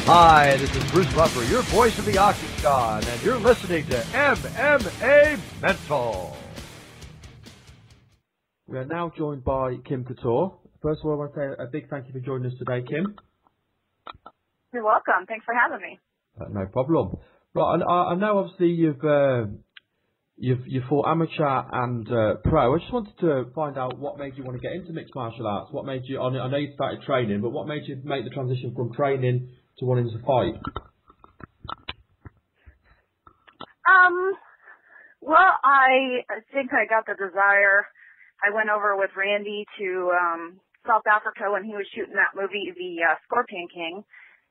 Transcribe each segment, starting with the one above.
Hi, this is Bruce Buffer, your voice of the Octagon, and you're listening to MMA Mental. We are now joined by Kim Couture. First of all, I want to say a big thank you for joining us today, Kim. You're welcome. Thanks for having me. No problem. Right, I know obviously you've fought amateur and pro. I just wanted to find out what made you want to get into mixed martial arts. What made you? I know you started training, but what made you make the transition from training to wanting to fight? Well, I think I got the desire. I went over with Randy to South Africa when he was shooting that movie, The Scorpion King.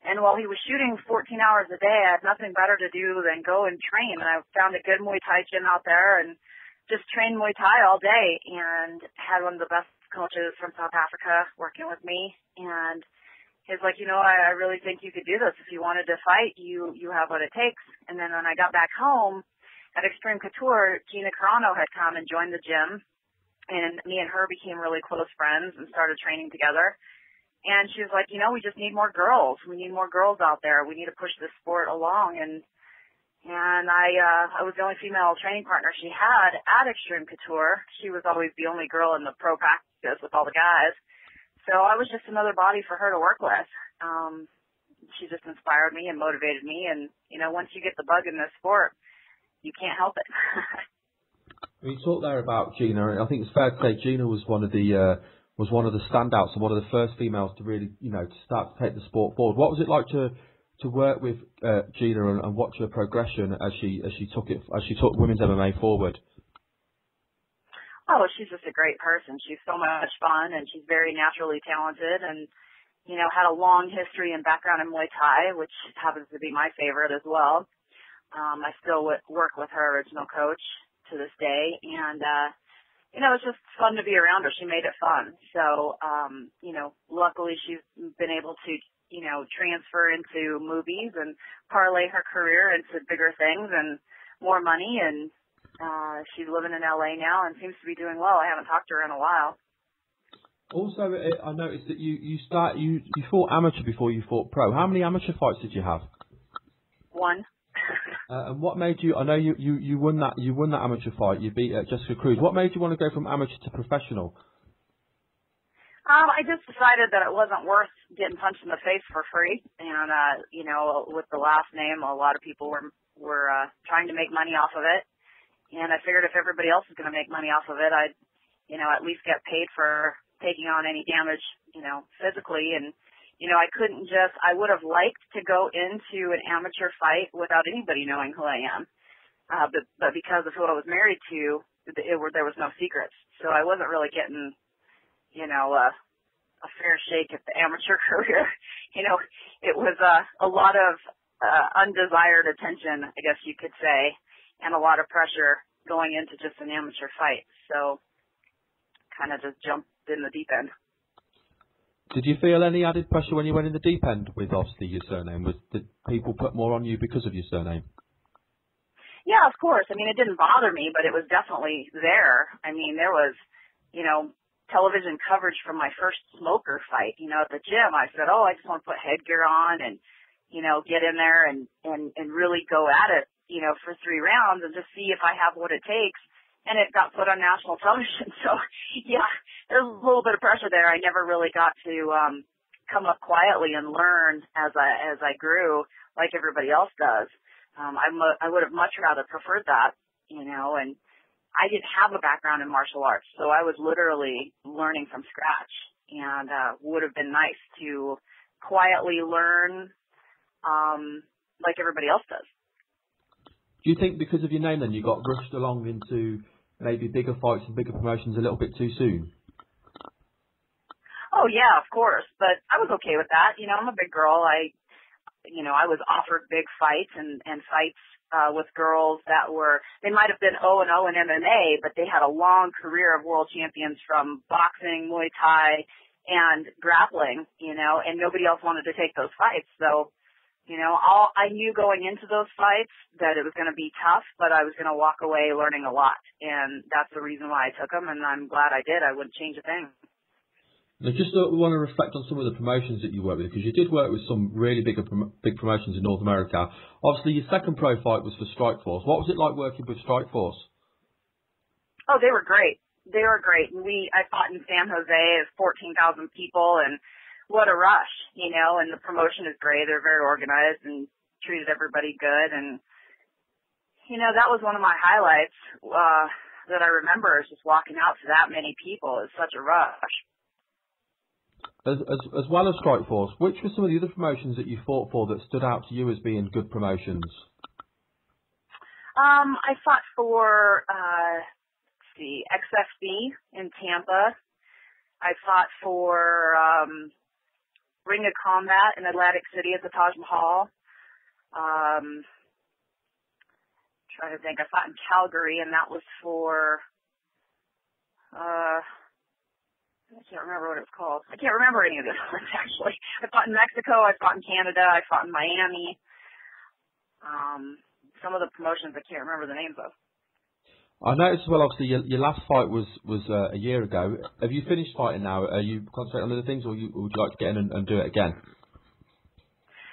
And while he was shooting 14 hours a day, I had nothing better to do than go and train. And I found a good Muay Thai gym out there and just trained Muay Thai all day and had one of the best coaches from South Africa working with me. And he's like, I really think you could do this. If you wanted to fight, you have what it takes. And then when I got back home at Extreme Couture, Gina Carano had come and joined the gym. And me and her became really close friends and started training together. And she was like, we just need more girls. We need more girls out there. We need to push this sport along. And I was the only female training partner she had at Extreme Couture. She was always the only girl in the pro practice with all the guys. So I was just another body for her to work with. She just inspired me and motivated me. And, once you get the bug in this sport, you can't help it. You talked there about Gina. I think it's fair to say Gina was one of the standouts and one of the first females to really, to start to take the sport forward. What was it like to work with Gina and watch her progression as she took women's MMA forward? Oh, she's just a great person. She's so much fun, and she's very naturally talented, and had a long history and background in Muay Thai, which happens to be my favorite as well. I still work with her original coach to this day, and it's just fun to be around her. She made it fun. So, luckily she's been able to, transfer into movies and parlay her career into bigger things and more money. And she's living in LA now and seems to be doing well. I haven't talked to her in a while. Also, I noticed that you fought amateur before you fought pro. How many amateur fights did you have? One. And what made you? I know you won that amateur fight. You beat Jessica Cruz. What made you want to go from amateur to professional? I just decided that it wasn't worth getting punched in the face for free. And with the last name, a lot of people were trying to make money off of it. And I figured if everybody else is going to make money off of it, I'd at least get paid for taking on any damage, physically. And I would have liked to go into an amateur fight without anybody knowing who I am. But because of who I was married to, there was no secrets. So I wasn't really getting, a fair shake at the amateur career. It was a lot of undesired attention, I guess you could say, and a lot of pressure going into just an amateur fight. So kind of just jumped in the deep end. Did you feel any added pressure when you went in the deep end with obviously your surname? Did people put more on you because of your surname? Yeah, of course. I mean, it didn't bother me, but it was definitely there. I mean, there was, television coverage from my first smoker fight. At the gym, I said, I just want to put headgear on and, get in there and really go at it, for 3 rounds and just see if I have what it takes. And it got put on national television. So, yeah, there's a little bit of pressure there. I never really got to come up quietly and learn as I grew like everybody else does. I would have much rather preferred that, and I didn't have a background in martial arts, so I was literally learning from scratch, and would have been nice to quietly learn like everybody else does. Do you think because of your name then you got rushed along into maybe bigger fights and bigger promotions a little bit too soon? Oh, yeah, of course, but I was okay with that. I'm a big girl. I was offered big fights and fights with girls that they might have been 0-0 in MMA, but they had a long career of world champions from boxing, Muay Thai, and grappling, and nobody else wanted to take those fights. So, I knew going into those fights that it was going to be tough, but I was going to walk away learning a lot. And that's the reason why I took them, and I'm glad I did. I wouldn't change a thing. I just want to reflect on some of the promotions that you worked with, because you did work with some really big promotions in North America. Obviously, your second pro fight was for Strikeforce. What was it like working with Strikeforce? Oh, they were great. They were great. And I fought in San Jose as 14,000 people, and what a rush, you know, and the promotion is great. They're very organized and treated everybody good. And, you know, that was one of my highlights, that I remember, is just walking out to that many people. It's such a rush. As well as Strikeforce, which were some of the other promotions that you fought for that stood out to you as being good promotions? I fought for, XFB in Tampa. I fought for, Ring of Combat in Atlantic City at the Taj Mahal. Trying to think. I fought in Calgary, and that was for, I can't remember what it was called. I can't remember any of this ones, actually. I fought in Mexico. I fought in Canada. I fought in Miami. Some of the promotions I can't remember the names of. I noticed as well, obviously, your last fight was a year ago. Have you finished fighting now? Are you concentrating on other things, or would you like to get in and do it again?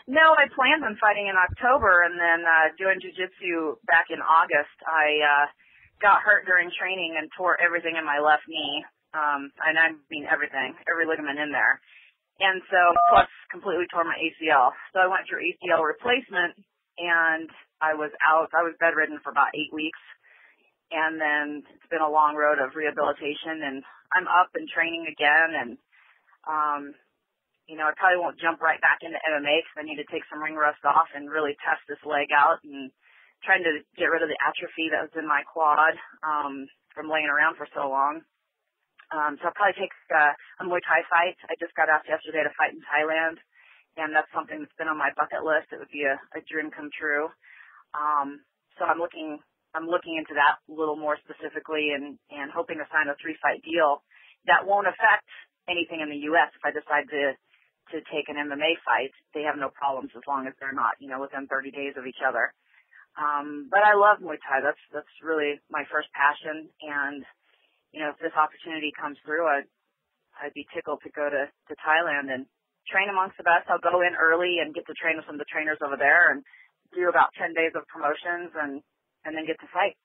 No, I planned on fighting in October, and then doing jiu-jitsu back in August. I got hurt during training and tore everything in my left knee. And I mean everything, every ligament in there. And so, plus completely tore my ACL. So I went through ACL replacement, and I was out. I was bedridden for about 8 weeks. And then it's been a long road of rehabilitation, and I'm up and training again. And, you know, I probably won't jump right back into MMA because I need to take some ring rust off and really test this leg out, and trying to get rid of the atrophy that was in my quad, from laying around for so long. So I'll probably take a Muay Thai fight. I just got asked yesterday to fight in Thailand, and that's something that's been on my bucket list. It would be a dream come true. So I'm looking into that a little more specifically, and hoping to sign a 3-fight deal that won't affect anything in the U.S. If I decide to take an MMA fight. They have no problems as long as they're not, you know, within 30 days of each other. But I love Muay Thai. That's really my first passion, and you know, if this opportunity comes through, I'd be tickled to go to Thailand and train amongst the best. I'll go in early and get to train with some of the trainers over there, and do about 10 days of promotions, and then get to fight.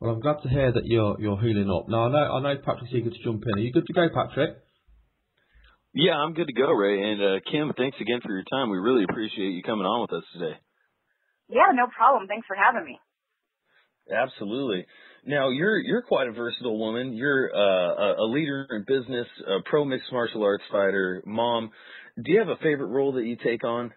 Well, I'm glad to hear that you're healing up. Now, I know Patrick's eager to jump in. Are you good to go, Patrick? Yeah, I'm good to go, Ray. And Kim, thanks again for your time. We really appreciate you coming on with us today. Yeah, no problem. Thanks for having me. Absolutely. Now, you're quite a versatile woman. You're a leader in business, a pro mixed martial arts fighter, mom. Do you have a favorite role that you take on?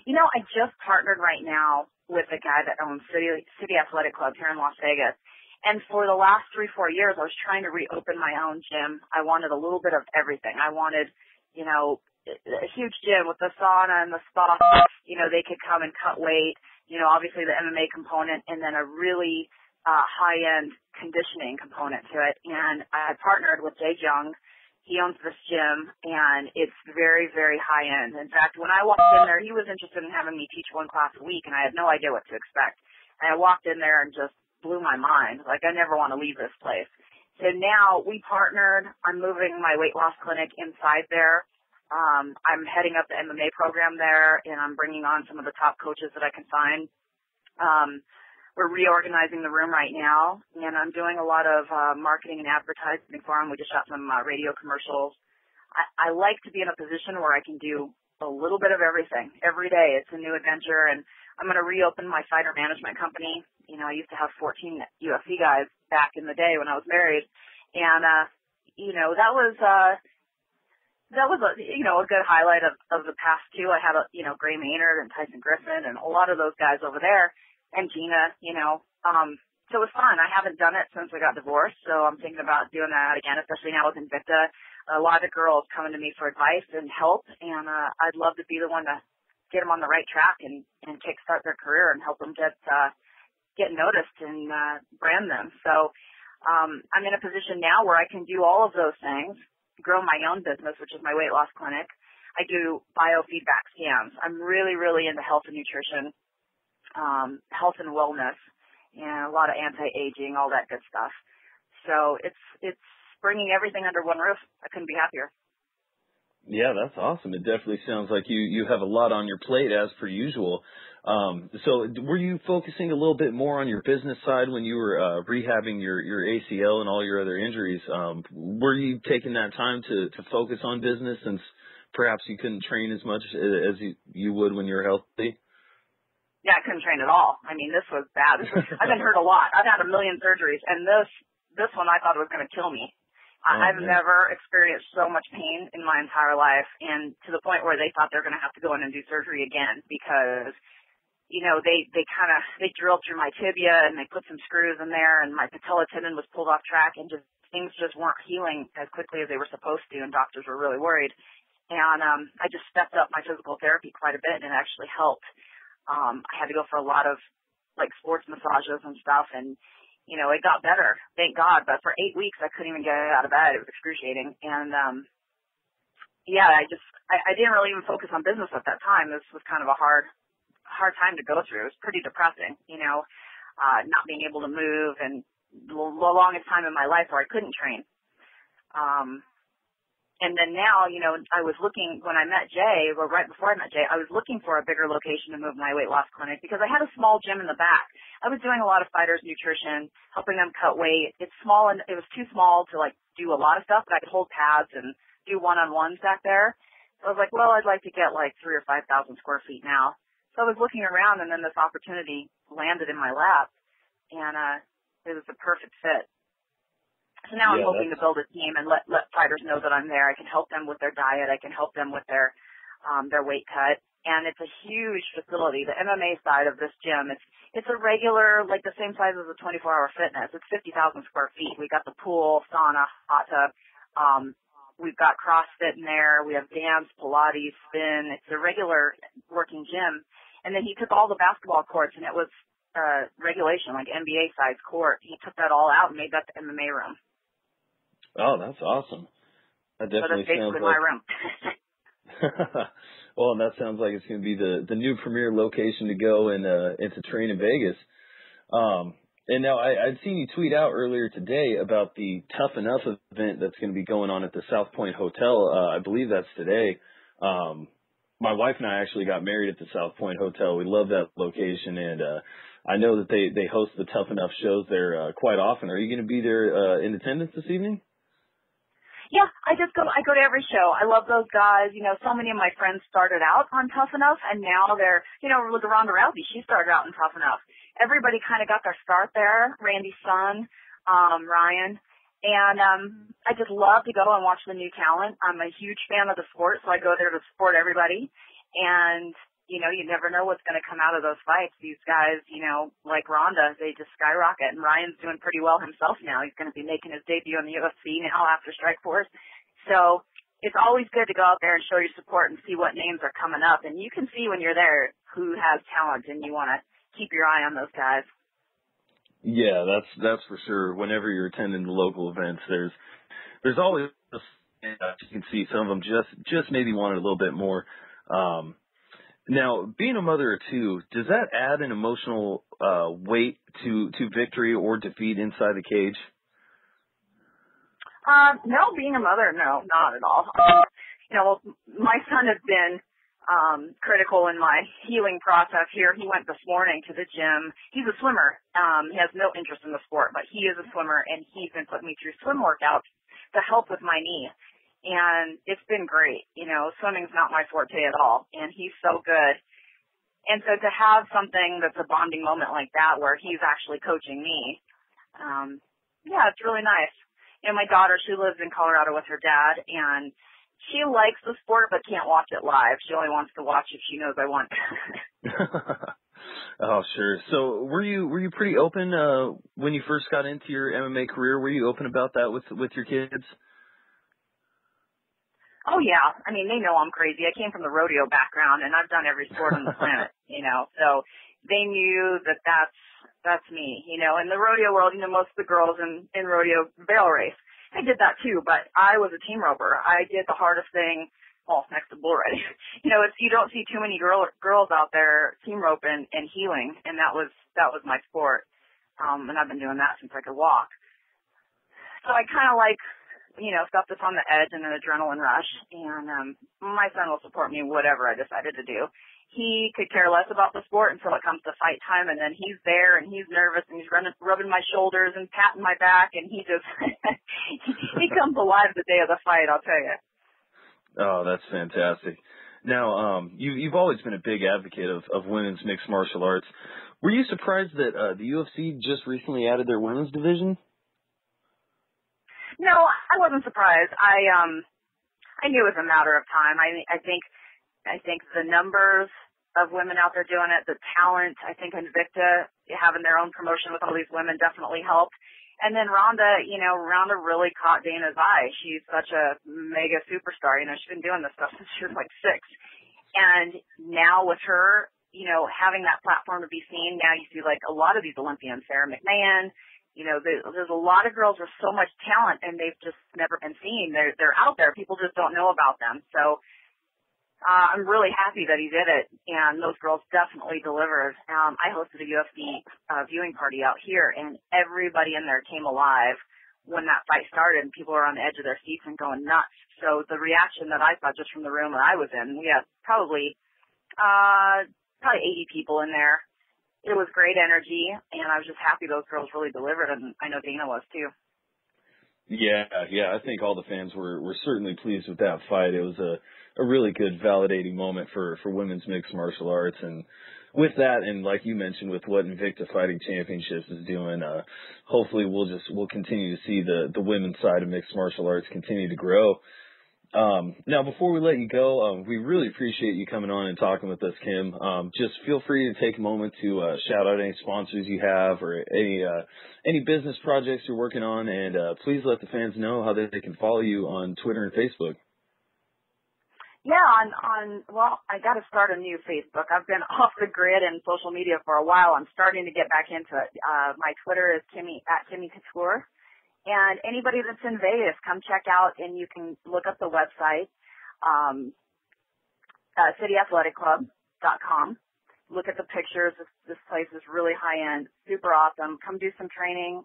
You know, I just partnered right now with a guy that owns City Athletic Club here in Las Vegas. And for the last 3-4 years, I was trying to reopen my own gym. I wanted a little bit of everything. I wanted, you know, a huge gym with the sauna and the spa. You know, they could come and cut weight. You know, obviously the MMA component, and then a really high-end conditioning component to it. And I partnered with Jay Jung. He owns this gym, and it's very, very high-end. In fact, when I walked in there, he was interested in having me teach 1 class a week, and I had no idea what to expect. And I walked in there and just blew my mind. Like, I never want to leave this place. So now we partnered. I'm moving my weight loss clinic inside there. I'm heading up the MMA program there, and I'm bringing on some of the top coaches that I can find. We're reorganizing the room right now, and I'm doing a lot of marketing and advertising for them. We just shot some radio commercials. I like to be in a position where I can do a little bit of everything. Every day it's a new adventure, and I'm going to reopen my fighter management company. You know, I used to have 14 UFC guys back in the day when I was married, and, you know, that was a good highlight of the past 2. I had Gray Maynard and Tyson Griffin and a lot of those guys over there, and Gina, you know. So it was fun. I haven't done it since we got divorced, so I'm thinking about doing that again, especially now with Invicta. A lot of girls coming to me for advice and help, and I'd love to be the one to get them on the right track and kickstart their career and help them get noticed and brand them. So I'm in a position now where I can do all of those things, grow my own business, which is my weight loss clinic. I do biofeedback scans. I'm really, really into health and nutrition, health and wellness, and a lot of anti-aging, all that good stuff. So it's bringing everything under one roof. I couldn't be happier. Yeah, that's awesome. It definitely sounds like you have a lot on your plate as per usual. So were you focusing a little bit more on your business side when you were rehabbing your ACL and all your other injuries? Were you taking that time to focus on business since perhaps you couldn't train as much as you would when you were healthy? Yeah, I couldn't train at all. I mean, this was bad. I've been hurt a lot. I've had a million surgeries, and this one I thought was going to kill me. I've never experienced so much pain in my entire life, and to the point where they thought they were going to have to go in and do surgery again because, you know, they drilled through my tibia and they put some screws in there, and my patella tendon was pulled off track, and just things just weren't healing as quickly as they were supposed to, and doctors were really worried. And I just stepped up my physical therapy quite a bit, and it actually helped. I had to go for a lot of like sports massages and stuff, and you know, it got better, thank God. But for 8 weeks, I couldn't even get out of bed. It was excruciating. And, yeah, I didn't really even focus on business at that time. This was kind of a hard time to go through. It was pretty depressing, you know, not being able to move, and the longest time in my life where I couldn't train. And then now, you know, I was looking, when I met Jay, or right before I met Jay, I was looking for a bigger location to move my weight loss clinic because I had a small gym in the back. I was doing a lot of fighters nutrition, helping them cut weight. It's small, and it was too small to like do a lot of stuff, but I could hold pads and do one-on-ones back there. So I was like, well, I'd like to get like 3,000 or 5,000 square feet now. So I was looking around, and then this opportunity landed in my lap, and it was the perfect fit. So now I'm hoping to build a team and let fighters know that I'm there. I can help them with their diet. I can help them with their weight cut. And it's a huge facility. The MMA side of this gym, it's a regular, like the same size as a 24-hour fitness. It's 50,000 square feet. We got the pool, sauna, hot tub. We've got CrossFit in there. We have dance, Pilates, spin. It's a regular working gym. And then he took all the basketball courts, and it was regulation, like NBA size court. He took that all out and made that the MMA room. Oh, that's awesome. That definitely so that's basically my room. Well, that sounds like it's going to be the new premier location to go and to train in Vegas. And now I'd seen you tweet out earlier today about the Tough Enough event that's going to be going on at the South Point Hotel. I believe that's today. My wife and I actually got married at the South Point Hotel. We love that location, and I know that they host the Tough Enough shows there quite often. Are you going to be there in attendance this evening? Yeah, I go to every show. I love those guys. You know, so many of my friends started out on Tough Enough, and now they're, you know, with Ronda Rousey, she started out in Tough Enough. Everybody kind of got their start there. Randy's son, Ryan. And I just love to go and watch the new talent. I'm a huge fan of the sport, so I go there to support everybody. And, you know, you never know what's going to come out of those fights. These guys, you know, like Ronda, they just skyrocket. And Ryan's doing pretty well himself now. He's going to be making his debut in the UFC now after Strikeforce. So it's always good to go out there and show your support and see what names are coming up. And you can see when you're there who has talent, and you want to keep your eye on those guys. Yeah, that's for sure. Whenever you're attending the local events, there's always you can see some of them just maybe wanted a little bit more. Now, being a mother of two, does that add an emotional weight to victory or defeat inside the cage? No, being a mother, no, not at all. You know, my son has been critical in my healing process here. He went this morning to the gym. He's a swimmer. He has no interest in the sport, but he is a swimmer, and he's been putting me through swim workouts to help with my knee. And it's been great. You know, swimming's not my forte at all, and he's so good. And so to have something that's a bonding moment like that where he's actually coaching me, yeah, it's really nice. You know, my daughter, she lives in Colorado with her dad, and she likes the sport but can't watch it live. She only wants to watch if she knows I want. Oh, sure. So were you pretty open when you first got into your MMA career? Were you open about that with your kids? Oh, yeah. I mean, they know I'm crazy. I came from the rodeo background, and I've done every sport on the planet, you know. So they knew that that's me, you know. In the rodeo world, you know, most of the girls in rodeo barrel race. I did that too, but I was a team roper. I did the hardest thing, well, next to bull riding. You know, you don't see too many girls out there team roping and healing, and that was my sport. And I've been doing that since I could walk. So I kind of like stuff that's on the edge and an adrenaline rush. And my son will support me whatever I decided to do. He could care less about the sport until it comes to fight time, and then he's there and he's nervous and he's rubbing my shoulders and patting my back, and he just he comes alive the day of the fight, I'll tell you. Oh, that's fantastic. Now, you've always been a big advocate of women's mixed martial arts. Were you surprised that the UFC just recently added their women's division? No, I wasn't surprised. I knew it was a matter of time. I think the numbers of women out there doing it, the talent, I think Invicta having their own promotion with all these women definitely helped. And then Ronda really caught Dana's eye. She's such a mega superstar. She's been doing this stuff since she was like 6. And now with her, having that platform to be seen, now you see like a lot of these Olympians, Sarah McMahon, there's a lot of girls with so much talent and they've just never been seen. They're out there. People just don't know about them. So, I'm really happy that he did it, and those girls definitely delivered. I hosted a UFC viewing party out here, and everybody in there came alive when that fight started, and people were on the edge of their seats and going nuts. So the reaction that I saw just from the room that I was in, we had probably 80 people in there. It was great energy, and I was just happy those girls really delivered, and I know Dana was too. Yeah, I think all the fans were certainly pleased with that fight. It was a really good validating moment for women's mixed martial arts, and with that, and like you mentioned, with what Invicta Fighting Championships is doing, hopefully we'll continue to see the women's side of mixed martial arts continue to grow. Now, before we let you go, we really appreciate you coming on and talking with us, Kim. Just feel free to take a moment to shout out any sponsors you have or any business projects you're working on, and please let the fans know how they can follow you on Twitter and Facebook. Yeah, well, I got to start a new Facebook. I've been off the grid and social media for a while. I'm starting to get back into it. My Twitter is Kim Couture. And anybody that's in Vegas, come check out, and you can look up the website, cityathletic.club.com. Look at the pictures. This place is really high-end, super awesome. Come do some training,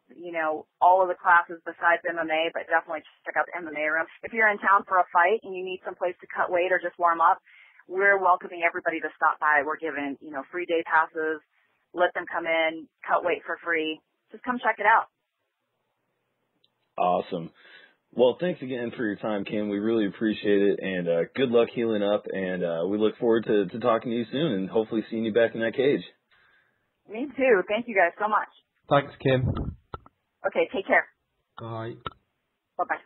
all of the classes besides MMA, but definitely check out the MMA room. If you're in town for a fight and you need some place to cut weight or just warm up, we're welcoming everybody to stop by. We're giving, free day passes. Let them come in, cut weight for free. Just come check it out. Awesome. Well, thanks again for your time, Kim. We really appreciate it, and good luck healing up, and we look forward to talking to you soon and hopefully seeing you back in that cage. Me too. Thank you guys so much. Thanks, Kim. Okay, take care. Bye. Bye-bye.